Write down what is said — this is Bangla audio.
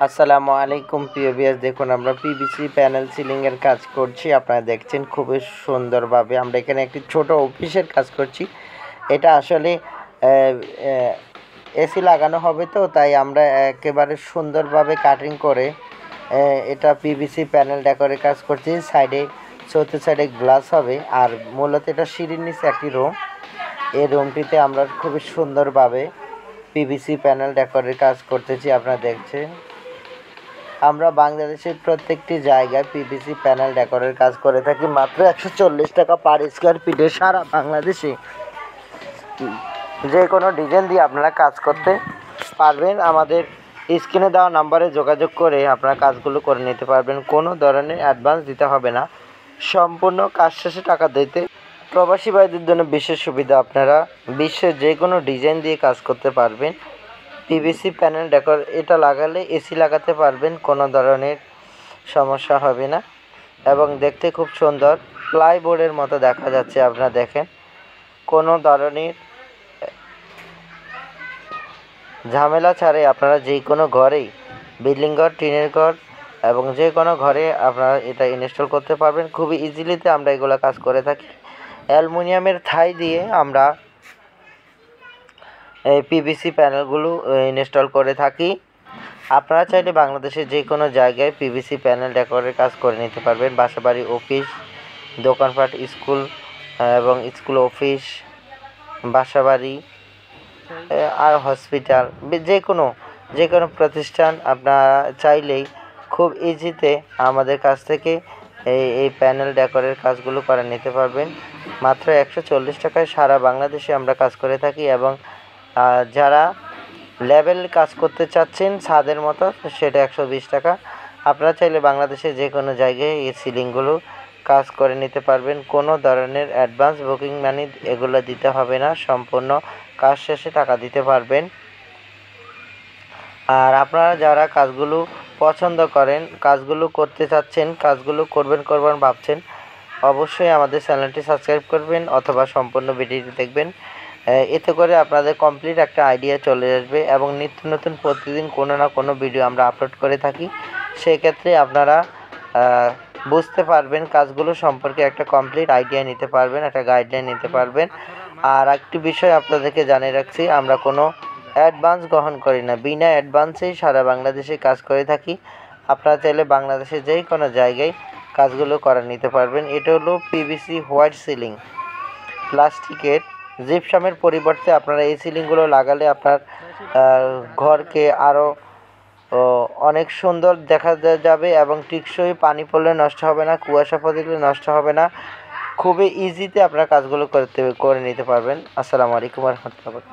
আসসালামু আলাইকুম প্রিয় ভিউয়ার্স, দেখুন আমরা পিভিসি প্যানেল সিলিং এর কাজ করছি। আপনারা দেখছেন খুবই সুন্দরভাবে। আমরা এখানে একটি ছোট অফিসের কাজ করছি। এটা আসলে এসি লাগানো হবে, তো তাই আমরা একেবারে সুন্দরভাবে কাটিং করে এটা পিভিসি প্যানেল ডেকোরের কাজ করছি। সাইডে চতুর্থ সাইডে গ্লাস হবে, আর মূলত এটা সিঁড়ির নিচে একটি রুম। এই রুমটিতে আমরা খুবই সুন্দরভাবে পিভিসি প্যানেল ডেকোরের কাজ করতেছি। আপনারা দেখছেন আমরা বাংলাদেশের প্রত্যেকটি জায়গায় পিভিসি প্যানেল ডেকোরের কাজ করে থাকি মাত্র 140 টাকা পার স্কোয়ার ফিটে। সারা বাংলাদেশে যে কোনো ডিজাইন দিয়ে আপনারা কাজ করতে পারবেন। আমাদের স্ক্রিনে দেওয়া নাম্বারে যোগাযোগ করে আপনারা কাজগুলো করে নিতে পারবেন। কোনো ধরনের অ্যাডভান্স দিতে হবে না, সম্পূর্ণ কাজ শেষে টাকা দিতে। প্রবাসী ভাইদের জন্য বিশেষ সুবিধা, আপনারা বিশ্বের যে কোনো ডিজাইন দিয়ে কাজ করতে পারবেন। পিভিসি প্যানেল ডেকোর এটা লাগালে এসি লাগাতে পারবেন, কোনো ধরনের সমস্যা হবে না এবং দেখতে খুব সুন্দর প্লাইবোর্ডের মতো দেখা যাচ্ছে। আপনারা দেখেন, কোনো ধরনের ঝামেলা ছাড়াই আপনারা যে কোনো ঘরেই, বিল্ডিং ঘর, টিনের ঘর এবং যে কোনো ঘরে আপনারা এটা ইনস্টল করতে পারবেন খুবই ইজিলিতে। আমরা এগুলো কাজ করে থাকি। অ্যালুমিনিয়ামের থাই দিয়ে আমরা এই পিভিসি প্যানেলগুলো ইনস্টল করে থাকি। আপনারা চাইলে বাংলাদেশের যে কোনো জায়গায় পিভিসি প্যানেল ডেকোরের কাজ করে নিতে পারবেন। বাসাবাড়ি, অফিস, দোকানপাট, স্কুল এবং স্কুল, অফিস, বাসাবাড়ি আর হসপিটাল, যে কোনো প্রতিষ্ঠান আপনারা চাইলেই খুব ইজিতে আমাদের কাছ থেকে এই প্যানেল ডেকোরের কাজগুলো করে নিতে পারবেন। মাত্র 140 টাকায় সারা বাংলাদেশে আমরা কাজ করে থাকি। এবং যারা লেভেল কাজ করতে চাচ্ছেন ছাদের মতো, সেটা 120 টাকা। আপনারা চাইলে বাংলাদেশে যে কোনো জায়গায় এই সিলিংগুলো কাজ করে নিতে পারবেন। কোনো ধরনের অ্যাডভান্স বুকিং মানি এগুলো দিতে হবে না, সম্পূর্ণ কাজ শেষে টাকা দিতে পারবেন। আর আপনারা যারা কাজগুলো পছন্দ করেন, কাজগুলো করতে চাচ্ছেন, কাজগুলো করবেন ভাবছেন, অবশ্যই আমাদের চ্যানেলটি সাবস্ক্রাইব করবেন অথবা সম্পূর্ণ ভিডিওটি দেখবেন। এতে করে আপনাদের কমপ্লিট একটা আইডিয়া চলে আসবে এবং নিত্য নতুন প্রতিদিন কোনো না কোনো ভিডিও আমরা আপলোড করে থাকি। সেক্ষেত্রে আপনারা বুঝতে পারবেন, কাজগুলো সম্পর্কে একটা কমপ্লিট আইডিয়া নিতে পারবেন, একটা গাইডলাইন নিতে পারবেন। আর একটি বিষয় আপনাদেরকে জানিয়ে রাখছি, আমরা কোনো অ্যাডভান্স গ্রহণ করি না, বিনা অ্যাডভান্সেই সারা বাংলাদেশে কাজ করে থাকি। আপনারা চাইলে বাংলাদেশে যে কোনো জায়গায় কাজগুলো করে নিতে পারবেন। এটা হলো পিভিসি হোয়াইট সিলিং, প্লাস্টিকের জিপসামের পরিবর্তে আপনারা এই সিলিংগুলো লাগালে আপনার ঘরকে আরও অনেক সুন্দর দেখা যাবে এবং টেকসই, পানি পড়লে নষ্ট হবে না, কুয়াশা পড়লে নষ্ট হবে না। খুবই ইজিতে আপনারা কাজগুলো করে নিতে পারবেন। আসসালামু আলাইকুম ওয়া রাহমাতুল্লাহ।